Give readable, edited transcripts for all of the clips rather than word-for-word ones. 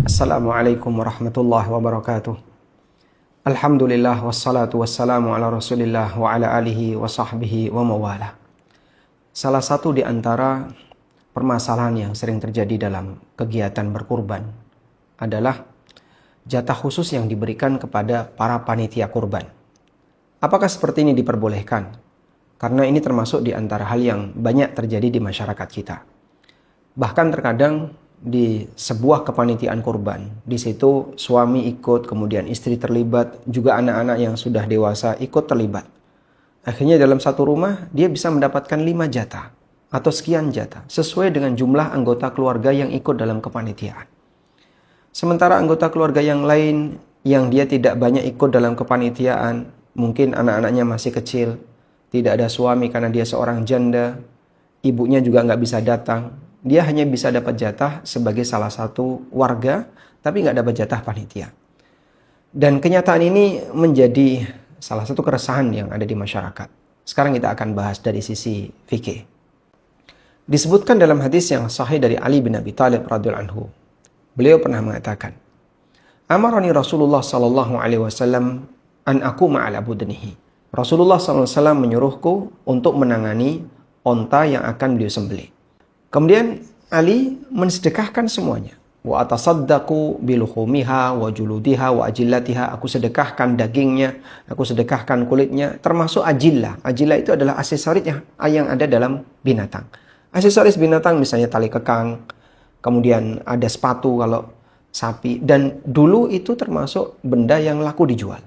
Assalamualaikum warahmatullahi wabarakatuh. Alhamdulillah wassalatu wassalamu ala Rasulillah wa ala alihi wa sahbihi wa mawala. Salah satu di antara permasalahan yang sering terjadi dalam kegiatan berkurban adalah jatah khusus yang diberikan kepada para panitia kurban. Apakah seperti ini diperbolehkan? Karena ini termasuk di antara hal yang banyak terjadi di masyarakat kita. Bahkan terkadang di sebuah kepanitiaan kurban, di situ suami ikut, kemudian istri terlibat, juga anak-anak yang sudah dewasa ikut terlibat. Akhirnya dalam satu rumah dia bisa mendapatkan 5 jatah atau sekian jatah sesuai dengan jumlah anggota keluarga yang ikut dalam kepanitiaan. Sementara anggota keluarga yang lain yang dia tidak banyak ikut dalam kepanitiaan, mungkin anak-anaknya masih kecil, tidak ada suami karena dia seorang janda, ibunya juga nggak bisa datang. Dia hanya bisa dapat jatah sebagai salah satu warga, tapi nggak dapat jatah panitia. Dan kenyataan ini menjadi salah satu keresahan yang ada di masyarakat. Sekarang kita akan bahas dari sisi fikih. Disebutkan dalam hadis yang sahih dari Ali bin Abi Thalib radhiyallahu anhu. Beliau pernah mengatakan, "Amarani Rasulullah sallallahu alaihi wasallam an aquma ala budnihi." Rasulullah sallallahu alaihi wasallam menyuruhku untuk menangani onta yang akan beliau sembelih. Kemudian Ali mensedekahkan semuanya. Wa atasaddaqu biluhumiha wa juludiha wa ajillatiha. Aku sedekahkan dagingnya, aku sedekahkan kulitnya, termasuk ajillah. Ajillah itu adalah aksesoris yang ada dalam binatang. Aksesoris binatang misalnya tali kekang, kemudian ada sepatu kalau sapi, dan dulu itu termasuk benda yang laku dijual.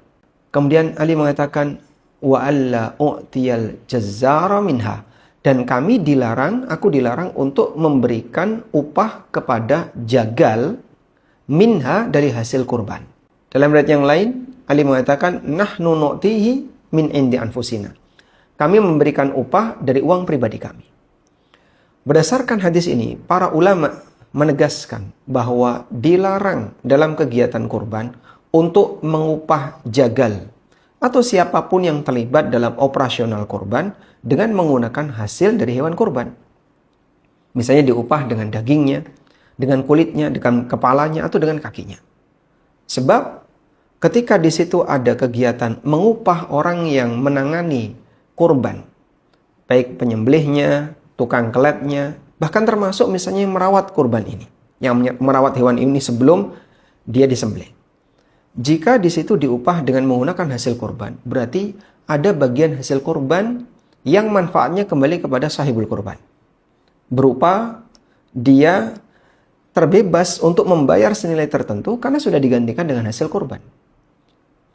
Kemudian Ali mengatakan wa alla u'tiyal jazzara minha. Dan aku dilarang untuk memberikan upah kepada jagal minha dari hasil kurban. Dalam riwayat yang lain, Ali mengatakan, nahnu nu'tihi min indi anfusina. Kami memberikan upah dari uang pribadi kami. Berdasarkan hadis ini, para ulama menegaskan bahwa dilarang dalam kegiatan kurban untuk mengupah jagal atau siapapun yang terlibat dalam operasional kurban dengan menggunakan hasil dari hewan kurban. Misalnya diupah dengan dagingnya, dengan kulitnya, dengan kepalanya, atau dengan kakinya. Sebab ketika di situ ada kegiatan mengupah orang yang menangani kurban, baik penyembelihnya, tukang keletnya, bahkan termasuk misalnya yang merawat kurban ini, yang merawat hewan ini sebelum dia disembelih. Jika di situ diupah dengan menggunakan hasil kurban, berarti ada bagian hasil kurban yang manfaatnya kembali kepada sahibul kurban. Berupa dia terbebas untuk membayar senilai tertentu karena sudah digantikan dengan hasil kurban.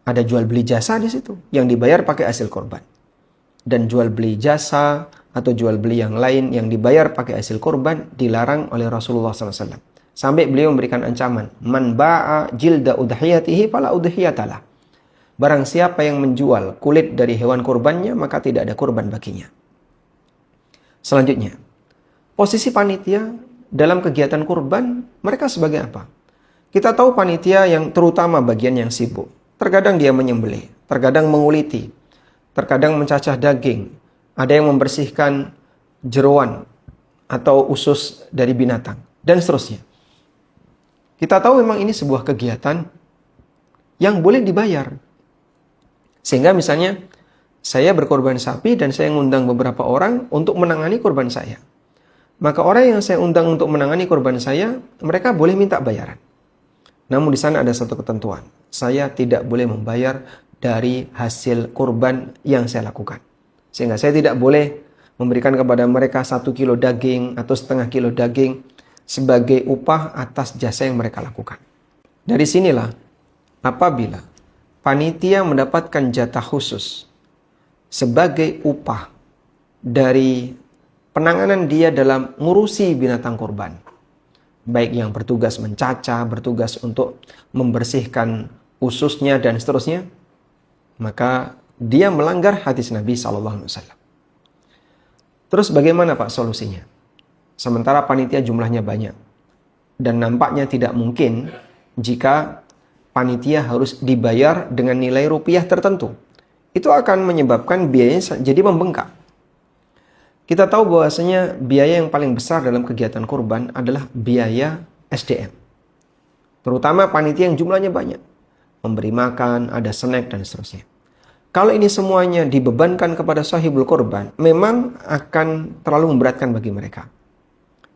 Ada jual beli jasa di situ yang dibayar pakai hasil kurban. Dan jual beli jasa atau jual beli yang lain yang dibayar pakai hasil kurban dilarang oleh Rasulullah SAW. Sampai beliau memberikan ancaman, man ba'a jilda udhiyatihi fala udhiyatalah. Barang siapa yang menjual kulit dari hewan kurbannya, maka tidak ada kurban baginya. Selanjutnya, posisi panitia dalam kegiatan kurban, mereka sebagai apa? Kita tahu panitia yang terutama bagian yang sibuk. Terkadang dia menyembelih, terkadang menguliti, terkadang mencacah daging, ada yang membersihkan jeroan atau usus dari binatang, dan seterusnya. Kita tahu memang ini sebuah kegiatan yang boleh dibayar. Sehingga misalnya saya berkorban sapi dan saya mengundang beberapa orang untuk menangani korban saya. Maka orang yang saya undang untuk menangani korban saya, mereka boleh minta bayaran. Namun di sana ada satu ketentuan. Saya tidak boleh membayar dari hasil kurban yang saya lakukan. Sehingga saya tidak boleh memberikan kepada mereka 1 kilo daging atau setengah kilo daging sebagai upah atas jasa yang mereka lakukan. Dari sinilah apabila panitia mendapatkan jatah khusus sebagai upah dari penanganan dia dalam ngurusi binatang kurban, baik yang bertugas mencacah, bertugas untuk membersihkan ususnya dan seterusnya, maka dia melanggar hadis Nabi SAW. Terus bagaimana Pak solusinya? Sementara panitia jumlahnya banyak. Dan nampaknya tidak mungkin jika panitia harus dibayar dengan nilai rupiah tertentu. Itu akan menyebabkan biayanya jadi membengkak. Kita tahu bahwasanya biaya yang paling besar dalam kegiatan kurban adalah biaya SDM. Terutama panitia yang jumlahnya banyak. Memberi makan, ada snack, dan seterusnya. Kalau ini semuanya dibebankan kepada sahibul korban, memang akan terlalu memberatkan bagi mereka.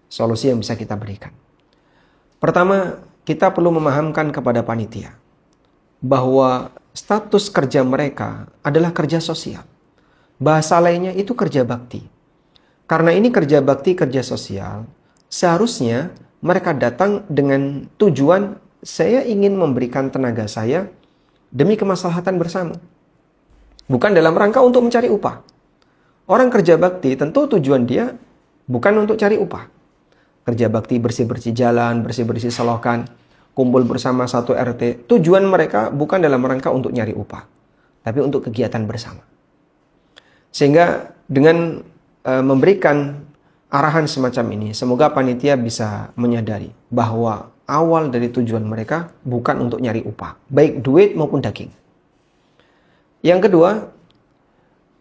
Solusi yang bisa kita berikan. Pertama, kita perlu memahamkan kepada panitia bahwa status kerja mereka adalah kerja sosial. Bahasa lainnya itu kerja bakti. Karena ini kerja bakti, kerja sosial, seharusnya mereka datang dengan tujuan saya ingin memberikan tenaga saya demi kemaslahatan bersama. Bukan dalam rangka untuk mencari upah. Orang kerja bakti tentu tujuan dia bukan untuk cari upah. Kerja bakti bersih-bersih jalan, bersih-bersih selokan, kumpul bersama satu RT. Tujuan mereka bukan dalam rangka untuk nyari upah, tapi untuk kegiatan bersama. Sehingga dengan memberikan arahan semacam ini, semoga panitia bisa menyadari bahwa awal dari tujuan mereka bukan untuk nyari upah, baik duit maupun daging. Yang kedua,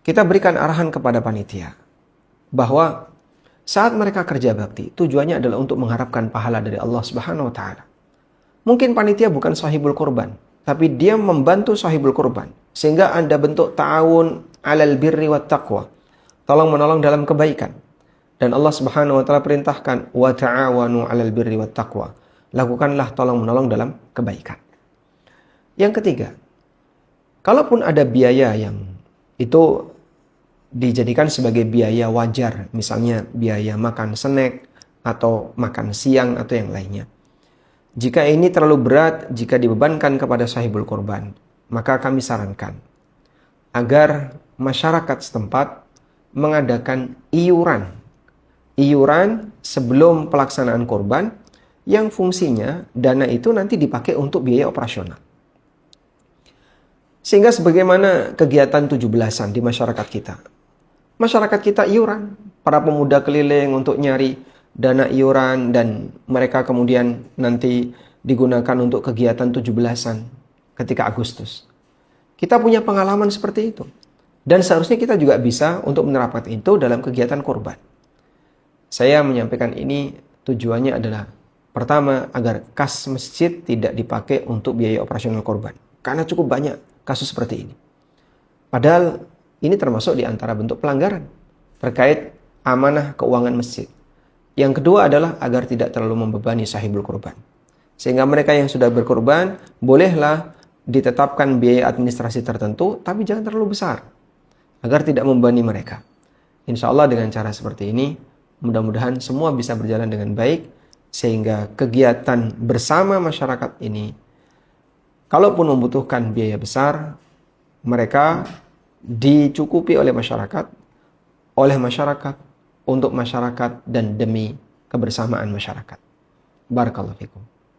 kita berikan arahan kepada panitia bahwa saat mereka kerja bakti, tujuannya adalah untuk mengharapkan pahala dari Allah Subhanahu wa taala. Mungkin panitia bukan sahibul korban, tapi dia membantu sahibul korban. Sehingga Anda bentuk ta'awun 'alal birri wat taqwa. Tolong menolong dalam kebaikan. Dan Allah Subhanahu wa taala perintahkan wa ta'awanu 'alal birri wat taqwa. Lakukanlah tolong menolong dalam kebaikan. Yang ketiga, kalaupun ada biaya yang itu dijadikan sebagai biaya wajar, misalnya biaya makan snack atau makan siang atau yang lainnya. Jika ini terlalu berat, jika dibebankan kepada sahibul korban, maka kami sarankan agar masyarakat setempat mengadakan iuran sebelum pelaksanaan korban yang fungsinya dana itu nanti dipakai untuk biaya operasional. Sehingga sebagaimana kegiatan 17-an di masyarakat kita. Masyarakat kita iuran, para pemuda keliling untuk nyari dana iuran dan mereka kemudian nanti digunakan untuk kegiatan 17-an ketika Agustus. Kita punya pengalaman seperti itu. Dan seharusnya kita juga bisa untuk menerapkan itu dalam kegiatan korban. Saya menyampaikan ini tujuannya adalah pertama, agar kas masjid tidak dipakai untuk biaya operasional korban. Karena cukup banyak kasus seperti ini. Padahal ini termasuk di antara bentuk pelanggaran terkait amanah keuangan masjid. Yang kedua adalah agar tidak terlalu membebani sahibul korban. Sehingga mereka yang sudah berkorban bolehlah ditetapkan biaya administrasi tertentu, tapi jangan terlalu besar. Agar tidak membebani mereka. Insya Allah dengan cara seperti ini, mudah-mudahan semua bisa berjalan dengan baik. Sehingga kegiatan bersama masyarakat ini, kalaupun membutuhkan biaya besar, mereka dicukupi oleh masyarakat, untuk masyarakat dan demi kebersamaan masyarakat. Barakallahu fikum.